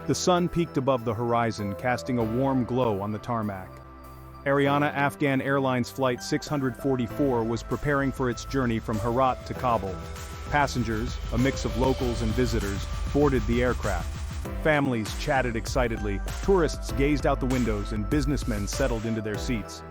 The sun peaked above the horizon, casting a warm glow on the tarmac. Ariana Afghan Airlines Flight 644 was preparing for its journey from Herat to Kabul. Passengers, a mix of locals and visitors, boarded the aircraft. Families chatted excitedly, tourists gazed out the windows, and businessmen settled into their seats.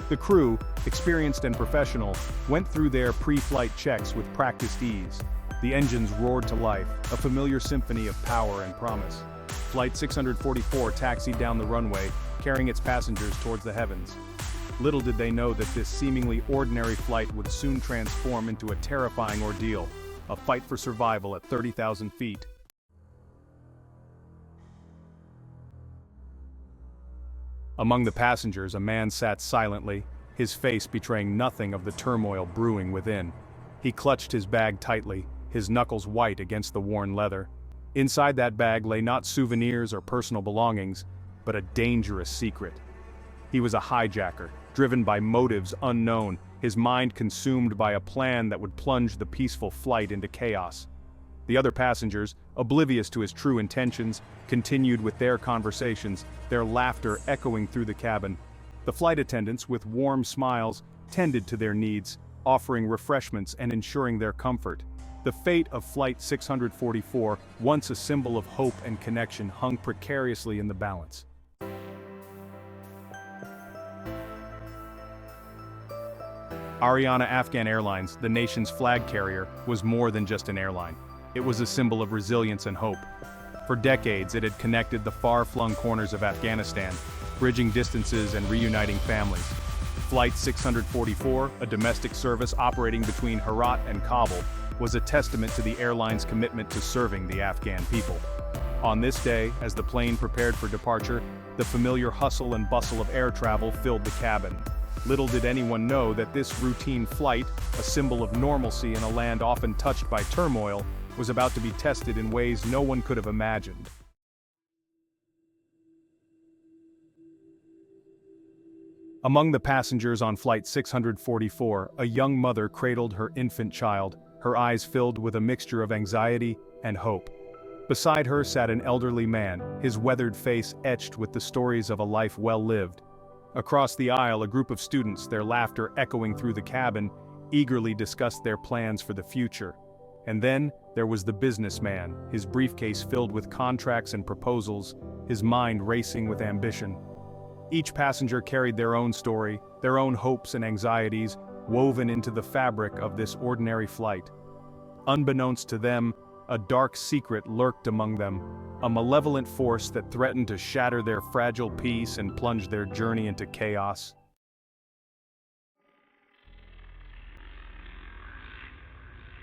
The crew, experienced and professional, went through their pre-flight checks with practiced ease. The engines roared to life, a familiar symphony of power and promise. Flight 644 taxied down the runway, carrying its passengers towards the heavens. Little did they know that this seemingly ordinary flight would soon transform into a terrifying ordeal, a fight for survival at 30,000 feet. Among the passengers, a man sat silently, his face betraying nothing of the turmoil brewing within. He clutched his bag tightly, his knuckles white against the worn leather. Inside that bag lay not souvenirs or personal belongings, but a dangerous secret. He was a hijacker, driven by motives unknown, his mind consumed by a plan that would plunge the peaceful flight into chaos. The other passengers, oblivious to his true intentions, continued with their conversations, their laughter echoing through the cabin. The flight attendants, with warm smiles, tended to their needs, offering refreshments and ensuring their comfort. The fate of Flight 644, once a symbol of hope and connection, hung precariously in the balance. Ariana Afghan Airlines, the nation's flag carrier, was more than just an airline. It was a symbol of resilience and hope. For decades, it had connected the far-flung corners of Afghanistan, bridging distances and reuniting families. Flight 644, a domestic service operating between Herat and Kabul, was a testament to the airline's commitment to serving the Afghan people. On this day, as the plane prepared for departure, the familiar hustle and bustle of air travel filled the cabin. Little did anyone know that this routine flight, a symbol of normalcy in a land often touched by turmoil, was about to be tested in ways no one could have imagined. Among the passengers on Flight 644, a young mother cradled her infant child, her eyes filled with a mixture of anxiety and hope. Beside her sat an elderly man, his weathered face etched with the stories of a life well lived. Across the aisle, a group of students, their laughter echoing through the cabin, eagerly discussed their plans for the future. And then, there was the businessman, his briefcase filled with contracts and proposals, his mind racing with ambition. Each passenger carried their own story, their own hopes and anxieties, woven into the fabric of this ordinary flight. Unbeknownst to them, a dark secret lurked among them, a malevolent force that threatened to shatter their fragile peace and plunge their journey into chaos.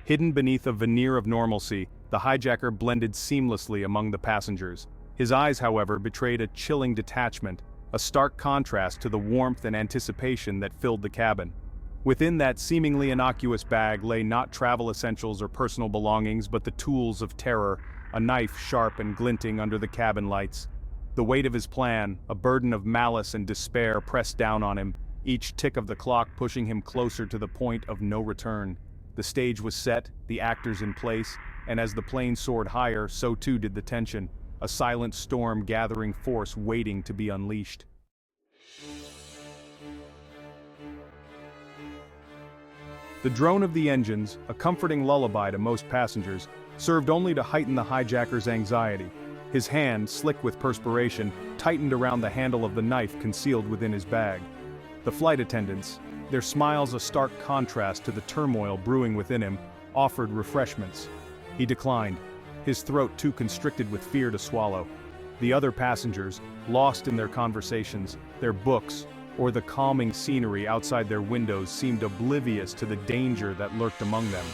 Hidden beneath a veneer of normalcy, the hijacker blended seamlessly among the passengers. His eyes, however, betrayed a chilling detachment, a stark contrast to the warmth and anticipation that filled the cabin. Within that seemingly innocuous bag lay not travel essentials or personal belongings but the tools of terror, a knife sharp and glinting under the cabin lights. The weight of his plan, a burden of malice and despair, pressed down on him, each tick of the clock pushing him closer to the point of no return. The stage was set, the actors in place, and as the plane soared higher, so too did the tension, a silent storm gathering force waiting to be unleashed. The drone of the engines, a comforting lullaby to most passengers, served only to heighten the hijacker's anxiety. His hand, slick with perspiration, tightened around the handle of the knife concealed within his bag. The flight attendants, their smiles a stark contrast to the turmoil brewing within him, offered refreshments. He declined, his throat too constricted with fear to swallow. The other passengers, lost in their conversations, their books, or the calming scenery outside their windows, seemed oblivious to the danger that lurked among them.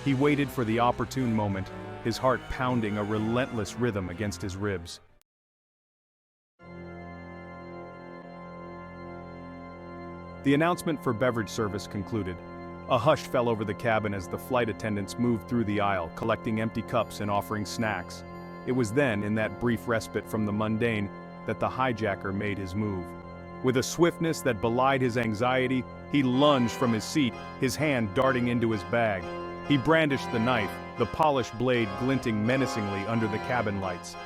He waited for the opportune moment, his heart pounding a relentless rhythm against his ribs. The announcement for beverage service concluded. A hush fell over the cabin as the flight attendants moved through the aisle, collecting empty cups and offering snacks. It was then, in that brief respite from the mundane, that the hijacker made his move. With a swiftness that belied his anxiety, he lunged from his seat, his hand darting into his bag. He brandished the knife, the polished blade glinting menacingly under the cabin lights.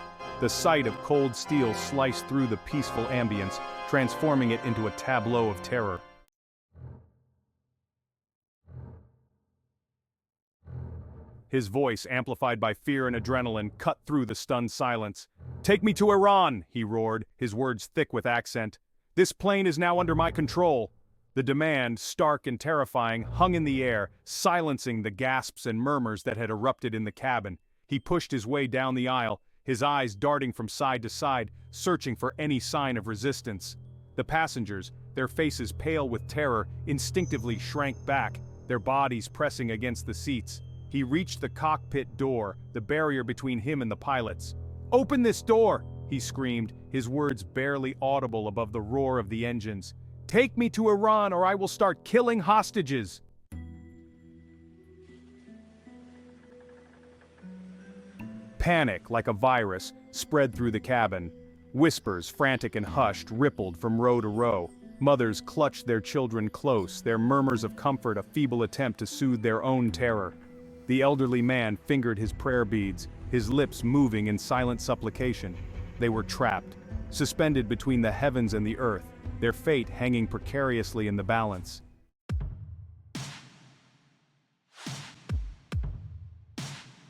The sight of cold steel sliced through the peaceful ambience, transforming it into a tableau of terror. His voice, amplified by fear and adrenaline, cut through the stunned silence. "Take me to Iran," he roared, his words thick with accent. "This plane is now under my control." The demand, stark and terrifying, hung in the air, silencing the gasps and murmurs that had erupted in the cabin. He pushed his way down the aisle, his eyes darting from side to side, searching for any sign of resistance. The passengers, their faces pale with terror, instinctively shrank back, their bodies pressing against the seats. He reached the cockpit door, the barrier between him and the pilots. "Open this door!" he screamed, his words barely audible above the roar of the engines. "Take me to Iran or I will start killing hostages!" Panic, like a virus, spread through the cabin. Whispers, frantic and hushed, rippled from row to row. Mothers clutched their children close, their murmurs of comfort a feeble attempt to soothe their own terror. The elderly man fingered his prayer beads, his lips moving in silent supplication. They were trapped, suspended between the heavens and the earth, their fate hanging precariously in the balance.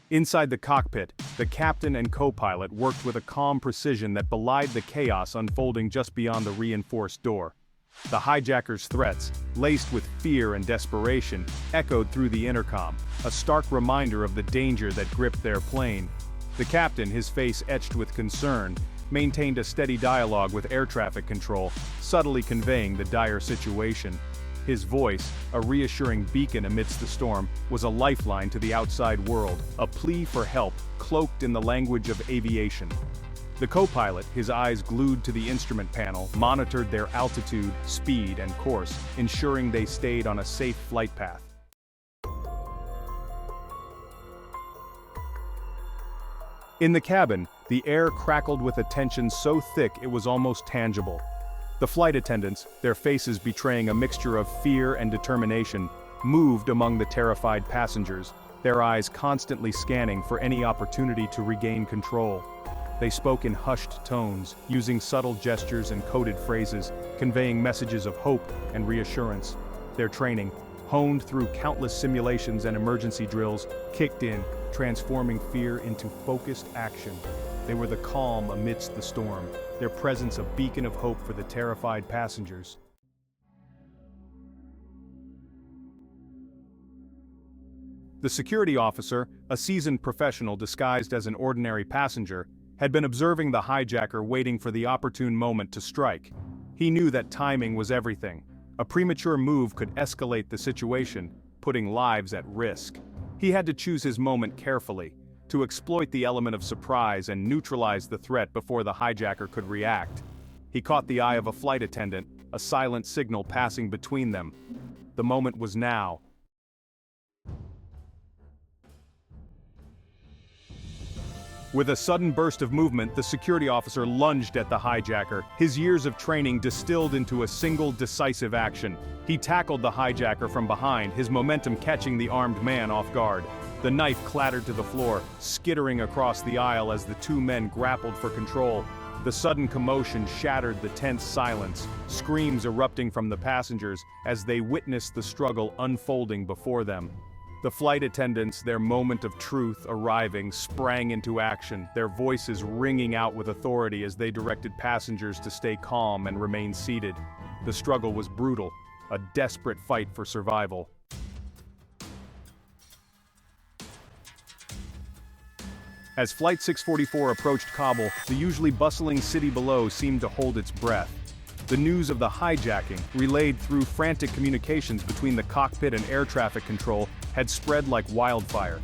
Inside the cockpit, the captain and co-pilot worked with a calm precision that belied the chaos unfolding just beyond the reinforced door. The hijacker's threats, laced with fear and desperation, echoed through the intercom, a stark reminder of the danger that gripped their plane. The captain, his face etched with concern, maintained a steady dialogue with air traffic control, subtly conveying the dire situation. His voice, a reassuring beacon amidst the storm, was a lifeline to the outside world, a plea for help, cloaked in the language of aviation. The co-pilot, his eyes glued to the instrument panel, monitored their altitude, speed, and course, ensuring they stayed on a safe flight path. In the cabin, the air crackled with a tension so thick it was almost tangible. The flight attendants, their faces betraying a mixture of fear and determination, moved among the terrified passengers, their eyes constantly scanning for any opportunity to regain control. They spoke in hushed tones, using subtle gestures and coded phrases, conveying messages of hope and reassurance. Their training, honed through countless simulations and emergency drills, kicked in, transforming fear into focused action. They were the calm amidst the storm, their presence a beacon of hope for the terrified passengers. The security officer, a seasoned professional disguised as an ordinary passenger, had been observing the hijacker waiting for the opportune moment to strike. He knew that timing was everything. A premature move could escalate the situation, putting lives at risk. He had to choose his moment carefully, to exploit the element of surprise and neutralize the threat before the hijacker could react. He caught the eye of a flight attendant, a silent signal passing between them. The moment was now. With a sudden burst of movement, the security officer lunged at the hijacker, his years of training distilled into a single decisive action. He tackled the hijacker from behind, his momentum catching the armed man off guard. The knife clattered to the floor, skittering across the aisle as the two men grappled for control. The sudden commotion shattered the tense silence, screams erupting from the passengers as they witnessed the struggle unfolding before them. The flight attendants, their moment of truth arriving, sprang into action, their voices ringing out with authority as they directed passengers to stay calm and remain seated. The struggle was brutal, a desperate fight for survival. As Flight 644 approached Kabul, the usually bustling city below seemed to hold its breath. The news of the hijacking, relayed through frantic communications between the cockpit and air traffic control, had spread like wildfire.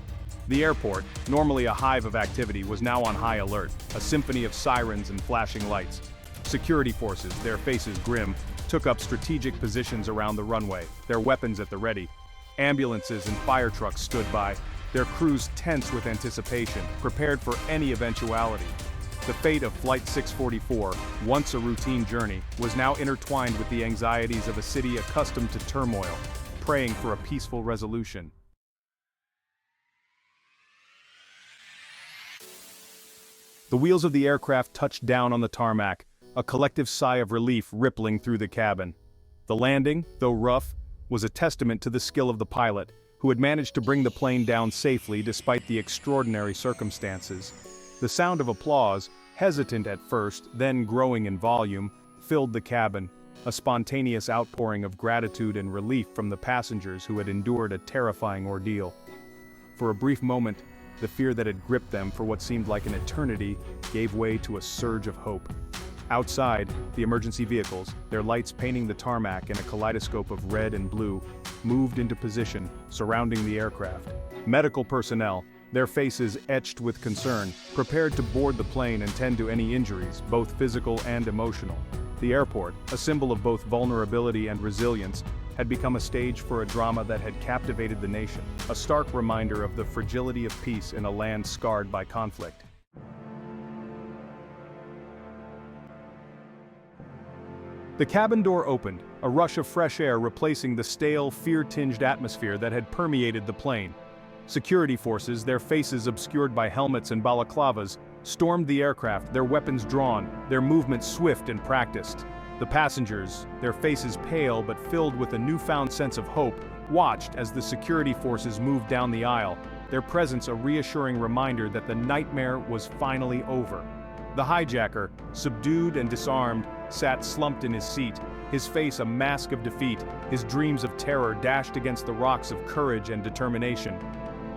The airport, normally a hive of activity, was now on high alert, a symphony of sirens and flashing lights. Security forces, their faces grim, took up strategic positions around the runway, their weapons at the ready. Ambulances and fire trucks stood by, their crews tense with anticipation, prepared for any eventuality. The fate of Flight 644, once a routine journey, was now intertwined with the anxieties of a city accustomed to turmoil, praying for a peaceful resolution. The wheels of the aircraft touched down on the tarmac, a collective sigh of relief rippling through the cabin. The landing, though rough, was a testament to the skill of the pilot, who had managed to bring the plane down safely despite the extraordinary circumstances. The sound of applause, hesitant at first, then growing in volume, filled the cabin, a spontaneous outpouring of gratitude and relief from the passengers who had endured a terrifying ordeal. For a brief moment, the fear that had gripped them for what seemed like an eternity gave way to a surge of hope. Outside, the emergency vehicles, their lights painting the tarmac in a kaleidoscope of red and blue, moved into position, surrounding the aircraft. Medical personnel, their faces etched with concern, prepared to board the plane and tend to any injuries, both physical and emotional. The airport, a symbol of both vulnerability and resilience, had become a stage for a drama that had captivated the nation, a stark reminder of the fragility of peace in a land scarred by conflict. The cabin door opened, a rush of fresh air replacing the stale, fear-tinged atmosphere that had permeated the plane. Security forces, their faces obscured by helmets and balaclavas, stormed the aircraft, their weapons drawn, their movements swift and practiced. The passengers, their faces pale but filled with a newfound sense of hope, watched as the security forces moved down the aisle, their presence a reassuring reminder that the nightmare was finally over. The hijacker, subdued and disarmed, sat slumped in his seat, his face a mask of defeat, his dreams of terror dashed against the rocks of courage and determination.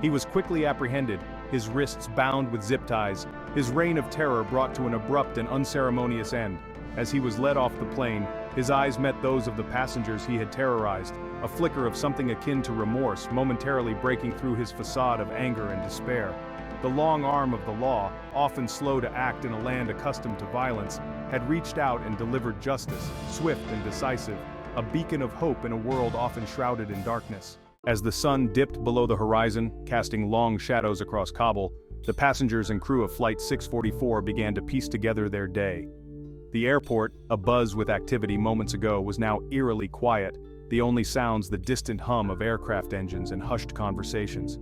He was quickly apprehended, his wrists bound with zip ties, his reign of terror brought to an abrupt and unceremonious end. As he was led off the plane, his eyes met those of the passengers he had terrorized, a flicker of something akin to remorse momentarily breaking through his facade of anger and despair. The long arm of the law, often slow to act in a land accustomed to violence, had reached out and delivered justice, swift and decisive, a beacon of hope in a world often shrouded in darkness. As the sun dipped below the horizon, casting long shadows across Kabul, the passengers and crew of Flight 644 began to piece together their day. The airport, abuzz with activity moments ago, was now eerily quiet, the only sounds the distant hum of aircraft engines and hushed conversations.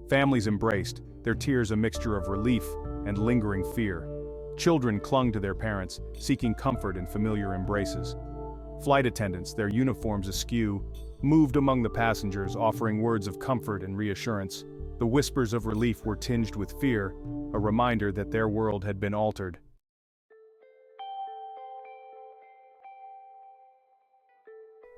Families embraced, their tears a mixture of relief and lingering fear. Children clung to their parents, seeking comfort in familiar embraces. Flight attendants, their uniforms askew, moved among the passengers, offering words of comfort and reassurance. The whispers of relief were tinged with fear, a reminder that their world had been altered.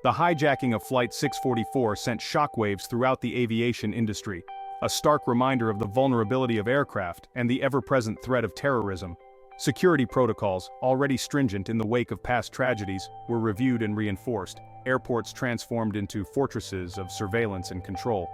The hijacking of Flight 644 sent shockwaves throughout the aviation industry, a stark reminder of the vulnerability of aircraft and the ever-present threat of terrorism. Security protocols, already stringent in the wake of past tragedies, were reviewed and reinforced, airports transformed into fortresses of surveillance and control.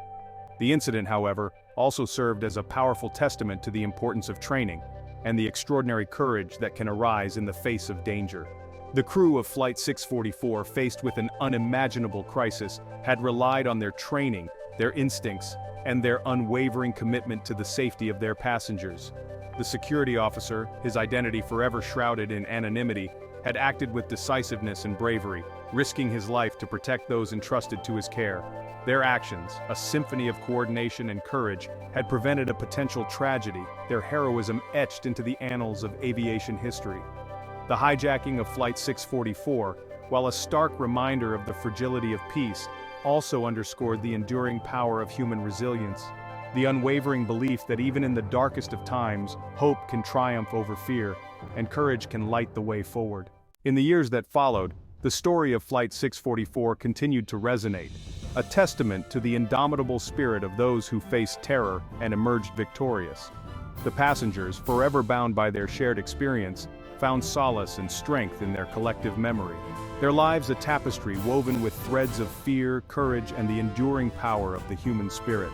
The incident, however, also served as a powerful testament to the importance of training and the extraordinary courage that can arise in the face of danger. The crew of Flight 644, faced with an unimaginable crisis, had relied on their training, their instincts, and their unwavering commitment to the safety of their passengers. The security officer, his identity forever shrouded in anonymity, had acted with decisiveness and bravery, risking his life to protect those entrusted to his care. Their actions, a symphony of coordination and courage, had prevented a potential tragedy, their heroism etched into the annals of aviation history. The hijacking of Flight 644, while a stark reminder of the fragility of peace, also underscored the enduring power of human resilience, the unwavering belief that even in the darkest of times, hope can triumph over fear, and courage can light the way forward. In the years that followed, the story of Flight 644 continued to resonate, a testament to the indomitable spirit of those who faced terror and emerged victorious. The passengers, forever bound by their shared experience, found solace and strength in their collective memory, their lives a tapestry woven with threads of fear, courage, and the enduring power of the human spirit.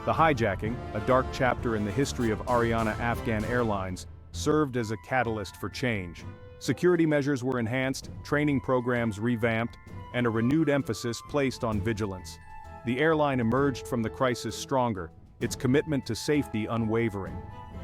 The hijacking, a dark chapter in the history of Ariana Afghan Airlines, served as a catalyst for change. Security measures were enhanced, training programs revamped, and a renewed emphasis placed on vigilance. The airline emerged from the crisis stronger, its commitment to safety unwavering.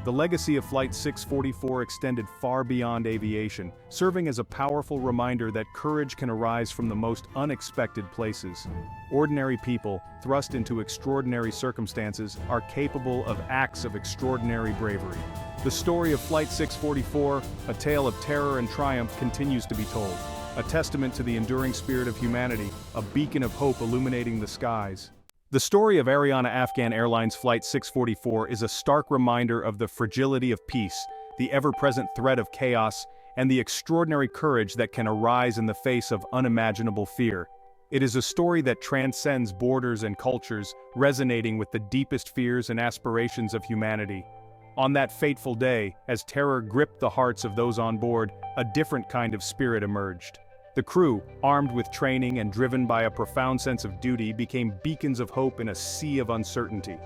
The legacy of Flight 644 extended far beyond aviation, serving as a powerful reminder that courage can arise from the most unexpected places. Ordinary people, thrust into extraordinary circumstances, are capable of acts of extraordinary bravery. The story of Flight 644, a tale of terror and triumph, continues to be told. A testament to the enduring spirit of humanity, a beacon of hope illuminating the skies. The story of Ariana Afghan Airlines Flight 644 is a stark reminder of the fragility of peace, the ever-present threat of chaos, and the extraordinary courage that can arise in the face of unimaginable fear. It is a story that transcends borders and cultures, resonating with the deepest fears and aspirations of humanity. On that fateful day, as terror gripped the hearts of those on board, a different kind of spirit emerged. The crew, armed with training and driven by a profound sense of duty, became beacons of hope in a sea of uncertainty.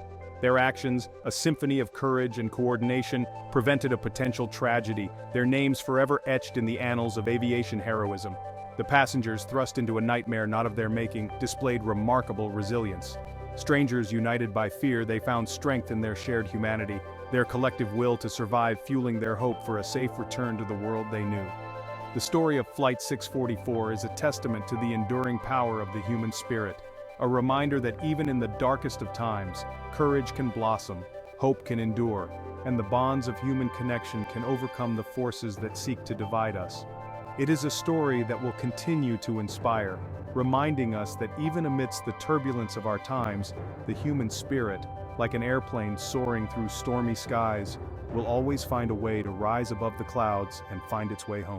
Their actions, a symphony of courage and coordination, prevented a potential tragedy, their names forever etched in the annals of aviation heroism. The passengers, thrust into a nightmare not of their making, displayed remarkable resilience. Strangers united by fear, they found strength in their shared humanity, their collective will to survive fueling their hope for a safe return to the world they knew. The story of Flight 644 is a testament to the enduring power of the human spirit, a reminder that even in the darkest of times, courage can blossom, hope can endure, and the bonds of human connection can overcome the forces that seek to divide us. It is a story that will continue to inspire, reminding us that even amidst the turbulence of our times, the human spirit, like an airplane soaring through stormy skies, will always find a way to rise above the clouds and find its way home.